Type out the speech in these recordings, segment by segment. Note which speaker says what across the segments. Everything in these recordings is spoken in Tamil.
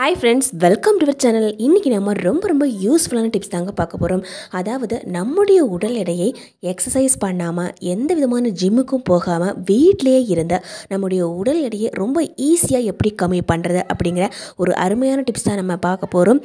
Speaker 1: Hi friends, welcome to our channel. இன்னைக்கு நம்ம ரொம்ப யூஸ்ஃபுல்லான டிப்ஸ் தாங்க பார்க்க போறோம். அதாவது நம்முடைய உடல் எடையை எக்சர்சைஸ் பண்ணாம எந்த விதமான ஜிம்முக்கும் போகாம வீட்லயே இருந்த நம்முடைய உடல் எடையை ரொம்ப ஈஸியா எப்படி கம்மி பண்றது அப்படிங்கற ஒரு அருமையான டிப்ஸ் தான் நம்ம பார்க்க போறோம்.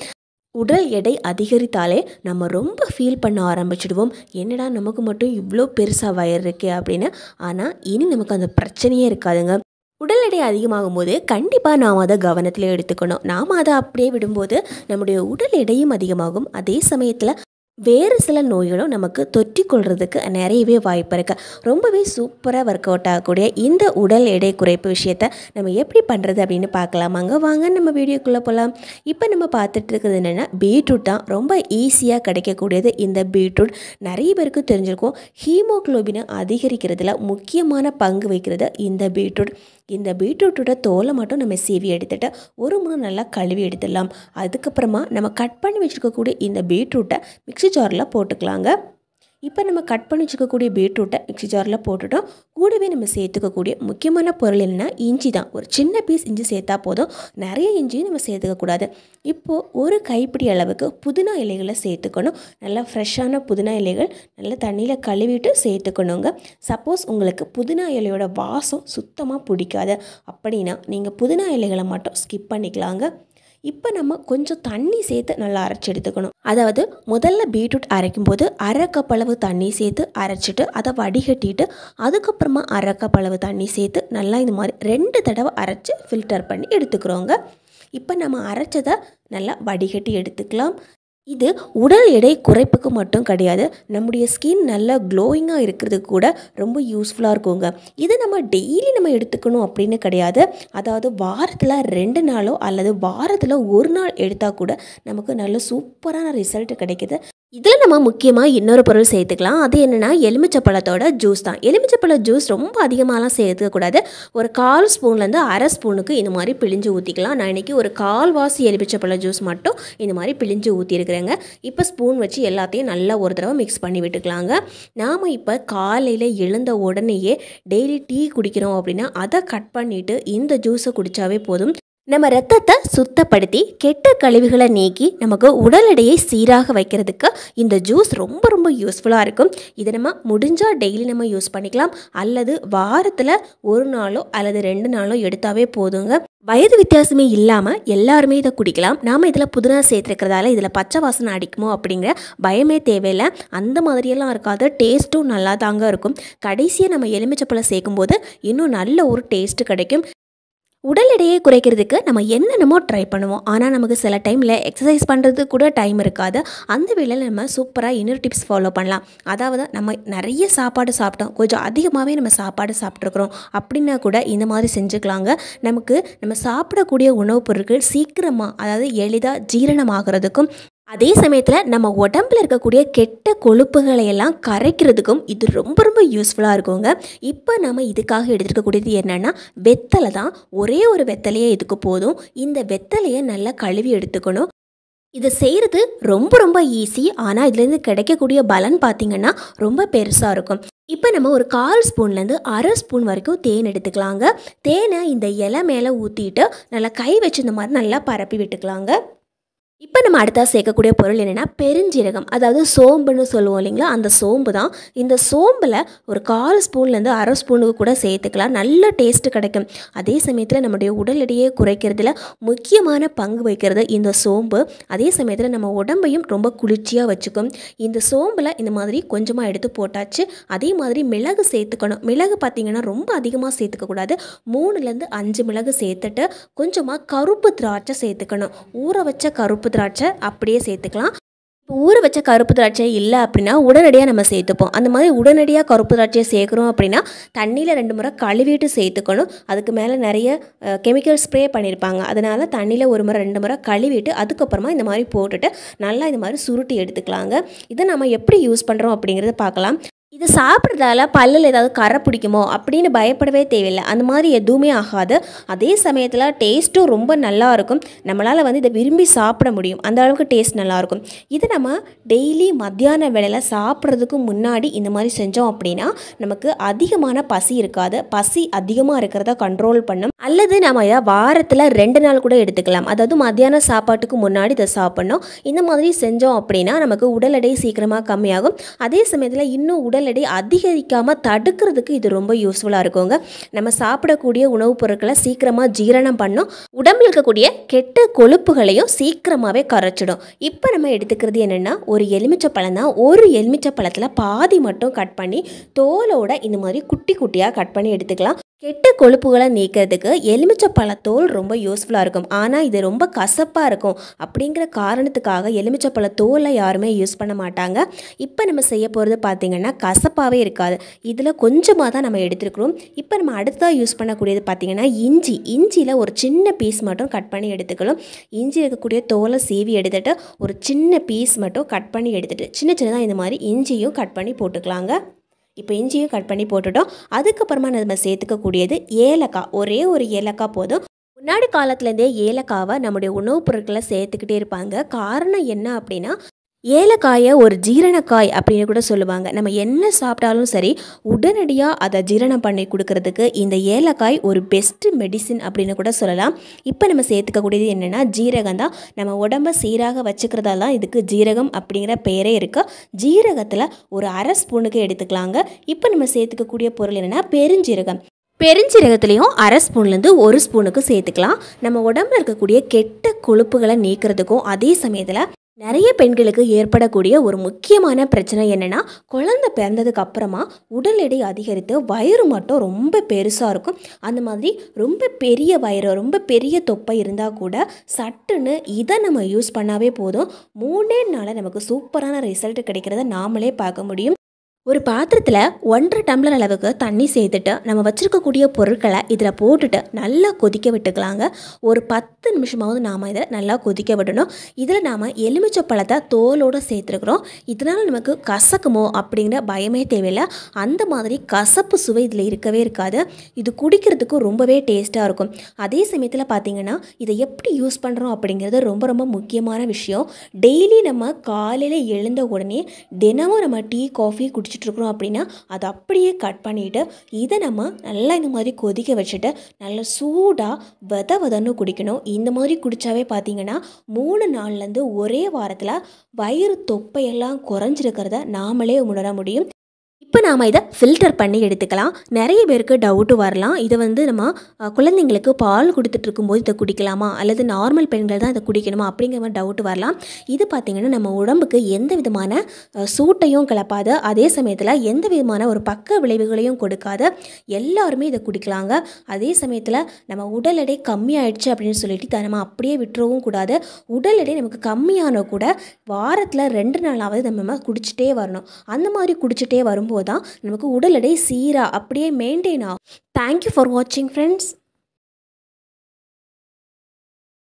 Speaker 1: உடல் எடை அதிகரித்தாலே நம்ம ரொம்ப ஃபீல் பண்ண ஆரம்பிச்சிடுவோம். என்னடா நமக்கு மட்டும் இவ்வளோ பெருசா வயிறு இருக்கே அப்படின்னு. ஆனா இனி நமக்கு அந்த பிரச்சனையே இருக்காதுங்க. உடல் எடை அதிகமாகும் போது கண்டிப்பாக நாம் அதை கவனத்தில் எடுத்துக்கணும். நாம் அதை அப்படியே விடும்போது நம்முடைய உடல் எடையும் அதிகமாகும். அதே சமயத்தில் வேறு சில நோய்களும் நமக்கு தொற்றிக்கொள்கிறதுக்கு நிறையவே வாய்ப்பு இருக்குது. ரொம்பவே சூப்பராக ஒர்க் அவுட் ஆகக்கூடிய இந்த உடல் எடை குறைப்பு விஷயத்தை நம்ம எப்படி பண்ணுறது அப்படின்னு பார்க்கலாமாங்க. வாங்க நம்ம வீடியோக்குள்ளே போகலாம். இப்போ நம்ம பார்த்துட்டு இருக்கிறது என்னென்னா பீட்ரூட் தான். ரொம்ப ஈஸியாக கிடைக்கக்கூடியது இந்த பீட்ரூட். நிறைய பேருக்கு தெரிஞ்சிருக்கும், ஹீமோக்ளோபினை அதிகரிக்கிறதுல முக்கியமான பங்கு வகிக்கிறது இந்த பீட்ரூட். இந்த பீட்ரூட்டோட தோலை மட்டும் நம்ம சீவி எடுத்துகிட்டு ஒரு முறை நல்லா கழுவி எடுத்துடலாம். அதுக்கப்புறமா நம்ம கட் பண்ணி வச்சுருக்கக்கூடிய இந்த பீட்ரூட்டை மிக்ஸி ஜாரில் போட்டுக்கலாங்க. இப்போ நம்ம கட் பண்ணி வச்சுக்கக்கூடிய பீட்ரூட்டை மிக்ஸி ஜாரில் போட்டுட்டோம். கூடவே நம்ம சேர்த்துக்கக்கூடிய முக்கியமான பொருள் என்னென்னா இஞ்சி தான். ஒரு சின்ன பீஸ் இஞ்சி சேர்த்தா போதும், நிறைய இஞ்சியும் நம்ம சேர்த்துக்கக்கூடாது. இப்போது ஒரு கைப்பிடி அளவுக்கு புதினா இலைகளை சேர்த்துக்கணும். நல்லா ஃப்ரெஷ்ஷான புதினா இலைகள் நல்லா தண்ணியில் கழுவிட்டு சேர்த்துக்கணுங்க. சப்போஸ் உங்களுக்கு புதினா இலையோட வாசம் சுத்தமாக பிடிக்காது அப்படின்னா நீங்கள் புதினா இலைகளை மட்டும் ஸ்கிப் பண்ணிக்கலாங்க. இப்போ நம்ம கொஞ்சம் தண்ணி சேர்த்து நல்லா அரைச்சி எடுத்துக்கணும். அதாவது முதல்ல பீட்ரூட் அரைக்கும் போது அரை கப் அளவு தண்ணி சேர்த்து அரைச்சிட்டு அதை வடிகட்டிட்டு அதுக்கப்புறமா அரை கப் அளவு தண்ணி சேர்த்து நல்லா இந்த மாதிரி 2 தடவை அரைச்சி ஃபில்டர் பண்ணி எடுத்துக்கிறோங்க. இப்போ நம்ம அரைச்சதை நல்லா வடிகட்டி எடுத்துக்கலாம். இது உடல் எடை குறைப்புக்கு மட்டும் கிடையாது, நம்முடைய ஸ்கின் நல்லா க்ளோயிங்காக இருக்கிறதுக்கு கூட ரொம்ப யூஸ்ஃபுல்லாக இருக்குங்க. இதை நம்ம டெய்லி நம்ம எடுத்துக்கணும் அப்படின்னு கிடையாது. அதாவது வாரத்தில் 2 நாளோ அல்லது வாரத்தில் 1 நாள் எடுத்தால் கூட நமக்கு நல்ல சூப்பரான ரிசல்ட் கிடைக்கிது. இதில் நம்ம முக்கியமாக இன்னொரு பொருள் சேர்த்துக்கலாம். அது என்னென்னா எலுமிச்சப்பழத்தோட ஜூஸ் தான். எலுமிச்சப்பழ ஜூஸ் ரொம்ப அதிகமாகலாம் சேர்த்துக்கக்கூடாது. ஒரு 1/4 ஸ்பூன்லேருந்து அரை ஸ்பூனுக்கு இந்த மாதிரி பிழிஞ்சு ஊற்றிக்கலாம். நான் இன்றைக்கி ஒரு 1/4 எலுமிச்சப்பழ ஜூஸ் மட்டும் இந்த மாதிரி பிழிஞ்சு ஊற்றிருக்கிறேங்க. இப்போ ஸ்பூன் வச்சு எல்லாத்தையும் நல்லா ஒரு தடவை மிக்ஸ் பண்ணி விட்டுக்கலாங்க. நாம் இப்போ காலையில் எழுந்த உடனேயே டெய்லி டீ குடிக்கிறோம் அப்படின்னா அதை கட் பண்ணிவிட்டு இந்த ஜூஸை குடித்தாவே போதும். நம்ம ரத்தத்தை சுத்தப்படுத்தி கெட்ட கழிவுகளை நீக்கி நமக்கு உடல் எடையை சீராக வைக்கிறதுக்கு இந்த ஜூஸ் ரொம்ப யூஸ்ஃபுல்லாக இருக்கும். இதை நம்ம முடிஞ்சால் டெய்லி நம்ம யூஸ் பண்ணிக்கலாம், அல்லது வாரத்தில் 1 நாளோ அல்லது 2 நாளோ எடுத்தாவே போதுங்க. வயது வித்தியாசமே இல்லாமல் எல்லாருமே இதை குடிக்கலாம். நாம் இதில் புதினா சேர்த்துருக்கிறதால இதில் பச்சை வாசனை அடிக்குமோ அப்படிங்கிற பயமே தேவையில்லை. அந்த மாதிரியெல்லாம் இருக்காது, டேஸ்ட்டும் நல்லா தாங்க இருக்கும். கடைசியாக நம்ம எலுமிச்சப்பழம் சேர்க்கும்போது இன்னும் நல்ல ஒரு டேஸ்ட்டு கிடைக்கும். உடல் எடையை குறைக்கிறதுக்கு நம்ம என்னென்னமோ ட்ரை பண்ணுவோம், ஆனால் நமக்கு சில டைமில் எக்ஸசைஸ் பண்ணுறதுக்கு கூட டைம் இருக்காது. அந்த வேளையில் நம்ம சூப்பராக இன்னொரு டிப்ஸ் ஃபாலோ பண்ணலாம். அதாவது நம்ம நிறைய சாப்பாடு சாப்பிட்டோம், கொஞ்சம் அதிகமாகவே நம்ம சாப்பாடு சாப்பிட்ருக்குறோம் அப்படின்னா கூட இந்த மாதிரி செஞ்சுக்கலாங்க. நம்ம சாப்பிடக்கூடிய உணவுப் பொருட்கள் சீக்கிரமாக, அதாவது எளிதாக ஜீரணமாகிறதுக்கும் அதே சமயத்தில் நம்ம உடம்பில் இருக்கக்கூடிய கெட்ட கொழுப்புகளை எல்லாம் கரைக்கிறதுக்கும் இது ரொம்ப யூஸ்ஃபுல்லாக இருக்குங்க. இப்போ நம்ம இதுக்காக எடுத்துக்கக்கூடியது என்னென்னா வெத்தலை தான். ஒரே ஒரு வெத்தலையே இதுக்கு போதும். இந்த வெத்தலையை நல்லா கழுவி எடுத்துக்கணும். இதை செய்கிறது ரொம்ப ஈஸி, ஆனால் இதுலேருந்து கிடைக்கக்கூடிய பலன் பார்த்திங்கன்னா ரொம்ப பெருசாக இருக்கும். இப்போ நம்ம ஒரு 1/4 ஸ்பூன்லேருந்து அரை ஸ்பூன் வரைக்கும் தேன் எடுத்துக்கலாங்க. தேனை இந்த இலை மேலே ஊற்றிட்டு நல்லா கை வச்சு இந்த மாதிரி நல்லா பரப்பி விட்டுக்கலாங்க. இப்போ நம்ம அடுத்தா சேர்க்கக்கூடிய பொருள் என்னென்னா பெருஞ்சீரகம், அதாவது சோம்புன்னு சொல்லுவோம் இல்லைங்களா, அந்த சோம்பு தான். இந்த சோம்பில் ஒரு 1/4 ஸ்பூன்லேருந்து அரை ஸ்பூனுக்கு கூட சேர்த்துக்கலாம். நல்ல டேஸ்ட்டு கிடைக்கும். அதே சமயத்தில் நம்முடைய உடல் எடையை குறைக்கிறதுல முக்கியமான பங்கு வகிக்கிறது இந்த சோம்பு. அதே சமயத்தில் நம்ம உடம்பையும் ரொம்ப குளிர்ச்சியாக வச்சுக்கும். இந்த சோம்பில் இந்த மாதிரி கொஞ்சமாக எடுத்து போட்டாச்சு. அதே மாதிரி மிளகு சேர்த்துக்கணும். மிளகு பார்த்திங்கன்னா ரொம்ப அதிகமாக சேர்த்துக்கக்கூடாது. 3லேருந்து 5 மிளகு சேர்த்துட்டு கொஞ்சமாக கருப்பு திராட்சை சேர்த்துக்கணும். ஊற வச்ச கருப்பு திராட்சை அப்படியே சேர்த்துக்கலாம். இப்போ ஊற வச்ச கருப்பு திராட்சை இல்லை அப்படின்னா உடனடியாக நம்ம சேர்த்துப்போம். அந்த மாதிரி உடனடியாக கருப்பு திராட்சையை சேர்க்குறோம் அப்படின்னா தண்ணியில் 2 முறை கழுவிட்டு சேர்த்துக்கணும். அதுக்கு மேலே நிறைய கெமிக்கல் ஸ்ப்ரே பண்ணியிருப்பாங்க. அதனால் தண்ணியில் 1 முறை 2 முறை கழுவிட்டு அதுக்கப்புறமா இந்த மாதிரி போட்டுட்டு நல்லா இந்த மாதிரி சுருட்டி எடுத்துக்கலாங்க. இதை நம்ம எப்படி யூஸ் பண்ணுறோம் அப்படிங்கிறத பார்க்கலாம். இது சாப்பிட்றதால பல்லில் ஏதாவது கரை பிடிக்குமோ அப்படின்னு பயப்படவே தேவையில்லை. அந்த மாதிரி எதுவுமே ஆகாது. அதே சமயத்தில் டேஸ்ட்டும் ரொம்ப நல்லாயிருக்கும். நம்மளால் வந்து இதை விரும்பி சாப்பிட முடியும். அந்த அளவுக்கு டேஸ்ட் நல்லாயிருக்கும். இது நம்ம டெய்லி மத்தியான வேளையில் சாப்பிட்றதுக்கு முன்னாடி இந்த மாதிரி செஞ்சோம் அப்படின்னா நமக்கு அதிகமான பசி இருக்காது. பசி அதிகமாக இருக்கிறத கண்ட்ரோல் பண்ணும். அல்லது நம்ம இதை வாரத்தில் 2 நாள் கூட எடுத்துக்கலாம். அதாவது மத்தியான சாப்பாட்டுக்கு முன்னாடி இதை சாப்பிட்ணும். இந்த மாதிரி செஞ்சோம் அப்படின்னா நமக்கு உடல் எடை சீக்கிரமாக கம்மியாகும். அதே சமயத்தில் இன்னும் உடல் எடை அதிகரிக்காமல் தடுக்கிறதுக்கு இது ரொம்ப யூஸ்ஃபுல்லாக இருக்குங்க. நம்ம சாப்பிடக்கூடிய உணவுப் பொருட்களை சீக்கிரமாக ஜீரணம் பண்ணும். உடம்பில் இருக்கக்கூடிய கெட்ட கொழுப்புகளையும் சீக்கிரமாகவே கரைச்சிடும். இப்போ நம்ம எடுத்துக்கிறது என்னென்னா ஒரு எலுமிச்சை பழம் தான். ஒரு எலுமிச்சை பழத்தில் பாதி மட்டும் கட் பண்ணி தோலோட இந்த மாதிரி குட்டி குட்டியாக கட் பண்ணி எடுத்துக்கலாம். கெட்ட கொழுப்புகளை நீக்கிறதுக்கு எலுமிச்சை பழத்தோல் ரொம்ப யூஸ்ஃபுல்லாக இருக்கும். ஆனால் இது ரொம்ப கசப்பாக இருக்கும். அப்படிங்கிற காரணத்துக்காக எலுமிச்சை பழத்தோலை யாருமே யூஸ் பண்ண மாட்டாங்க. இப்போ நம்ம செய்ய போகிறது பார்த்திங்கன்னா கசப்பாகவே இருக்காது. இதில் கொஞ்சமாக தான் நம்ம எடுத்துருக்கிறோம். இப்போ நம்ம அடுத்ததாக யூஸ் பண்ணக்கூடியது பார்த்திங்கன்னா இஞ்சியில் ஒரு சின்ன பீஸ் மட்டும் கட் பண்ணி எடுத்துக்கலாம். இஞ்சி இருக்கக்கூடிய தோலை சீவி எடுத்துகிட்டு ஒரு சின்ன பீஸ் மட்டும் கட் பண்ணி எடுத்துகிட்டு சின்ன சின்னதாக இந்த மாதிரி இஞ்சியும் கட் பண்ணி போட்டுக்கலாங்க. இப்போ இஞ்சியும் கட் பண்ணி போட்டுட்டோம். அதுக்கப்புறமா நம்ம சேர்த்துக்கக்கூடியது ஏலக்காய். ஒரே ஒரு ஏலக்காய் போதும். முன்னாடி காலத்துலேருந்தே ஏலக்காவை நம்முடைய உணவுப் பொருட்களை சேர்த்துக்கிட்டே இருப்பாங்க. காரணம் என்ன அப்படின்னா ஏலக்காயை ஒரு ஜீரணக்காய் அப்படின்னு கூட சொல்லுவாங்க. நம்ம என்ன சாப்பிட்டாலும் சரி உடனடியாக அதை ஜீரணம் பண்ணி கொடுக்கறதுக்கு இந்த ஏலக்காய் ஒரு பெஸ்ட்டு மெடிசின் அப்படின்னு கூட சொல்லலாம். இப்போ நம்ம சேர்த்துக்கக்கூடியது என்னென்னா ஜீரகம் தான். நம்ம உடம்பை சீராக வச்சுக்கிறதால தான் இதுக்கு ஜீரகம் அப்படிங்கிற பெயரே இருக்குது. ஜீரகத்தில் ஒரு 1/2 ஸ்பூனுக்கு எடுத்துக்கலாங்க. இப்போ நம்ம சேர்த்துக்கக்கூடிய பொருள் என்னென்னா பெருஞ்சீரகத்துலேயும் 1/2 ஸ்பூன்லேருந்து 1 ஸ்பூனுக்கு சேர்த்துக்கலாம். நம்ம உடம்புல இருக்கக்கூடிய கெட்ட கொழுப்புகளை நீக்கிறதுக்கும் அதே சமயத்தில் நிறைய பெண்களுக்கு ஏற்படக்கூடிய ஒரு முக்கியமான பிரச்சனை என்னென்னா குழந்தை பிறந்ததுக்கு அப்புறமா உடல் எடை அதிகரித்து வயிறு மட்டும் ரொம்ப பெருசாக இருக்கும். அந்த மாதிரி ரொம்ப பெரிய வயிறு ரொம்ப பெரிய தொப்பை இருந்தால் கூட சட்டுன்னு இதை நம்ம யூஸ் பண்ணாவே போதும். 3 நாளில் நமக்கு சூப்பரான ரிசல்ட் கிடைக்கிறத நாமளே பார்க்க முடியும். ஒரு பாத்திரத்தில் 1.5 டம்ளர் அளவுக்கு தண்ணி சேர்த்துட்டு நம்ம வச்சுருக்கக்கூடிய பொருட்களை இதில் போட்டுட்டு நல்லா கொதிக்க விட்டுக்கலாங்க. ஒரு 10 நிமிஷமாவது நாம் இதை நல்லா கொதிக்க விடணும். இதில் நாம் எலுமிச்சை பழத்தை தோலோடு சேர்த்துருக்குறோம். இதனால் நமக்கு கசக்குமோ அப்படிங்கிற பயமே தேவையில்லை. அந்த மாதிரி கசப்பு சுவை இதில் இருக்கவே இருக்காது. இது குடிக்கிறதுக்கு ரொம்பவே டேஸ்ட்டாக இருக்கும். அதே சமயத்தில் பார்த்திங்கன்னா இதை எப்படி யூஸ் பண்ணுறோம் அப்படிங்கிறது ரொம்ப ரொம்ப முக்கியமான விஷயம். டெய்லி நம்ம காலையில் எழுந்த உடனே தினமும் நம்ம டீ காஃபி குடிச்சிட்ருக்குறோம் அப்படின்னா அதை அப்படியே கட் பண்ணிவிட்டு இதை நம்ம நல்லா இந்த மாதிரி கொதிக்க வச்சுட்டு நல்லா சூடாக வதன்னு குடிக்கணும். இந்த மாதிரி குடித்தாவே பார்த்திங்கன்னா 3 நாள்லேருந்து ஒரே வாரத்தில் வயிறு தொப்பையெல்லாம் குறைஞ்சிருக்கிறத நாமளே உணர முடியும். இப்போ நாம் இதை ஃபில்டர் பண்ணி எடுத்துக்கலாம். நிறைய பேருக்கு டவுட்டு வரலாம். இதை வந்து நம்ம குழந்தைங்களுக்கு பால் கொடுத்துட்ருக்கும்போது இதை குடிக்கலாமா அல்லது நார்மல் பெண்கள் தான் இதை குடிக்கணுமா அப்படிங்கிற மாதிரி டவுட்டு வரலாம். இது பார்த்திங்கன்னா நம்ம உடம்புக்கு எந்த விதமான சூட்டையும் கிளப்பாது. அதே சமயத்தில் எந்த விதமான ஒரு பக்க விளைவுகளையும் கொடுக்காது. எல்லாருமே இதை குடிக்கலாங்க. அதே சமயத்தில் நம்ம உடல் எடை கம்மியாயிடுச்சு அப்படின்னு சொல்லிட்டு நம்ம அப்படியே விட்டுறவும் கூடாது. உடல் எடை நமக்கு கம்மியான கூட வாரத்தில் 2 நாளாவது நம்ம குடிச்சிட்டே வரணும். அந்த மாதிரி குடிச்சிட்டே வரும்போது தான் நமக்கு உடல் எடை சீராக அப்படியே மெயின்டைன் ஆகும். தேங்க்யூ ஃபார் வாட்சிங் ஃப்ரெண்ட்ஸ்.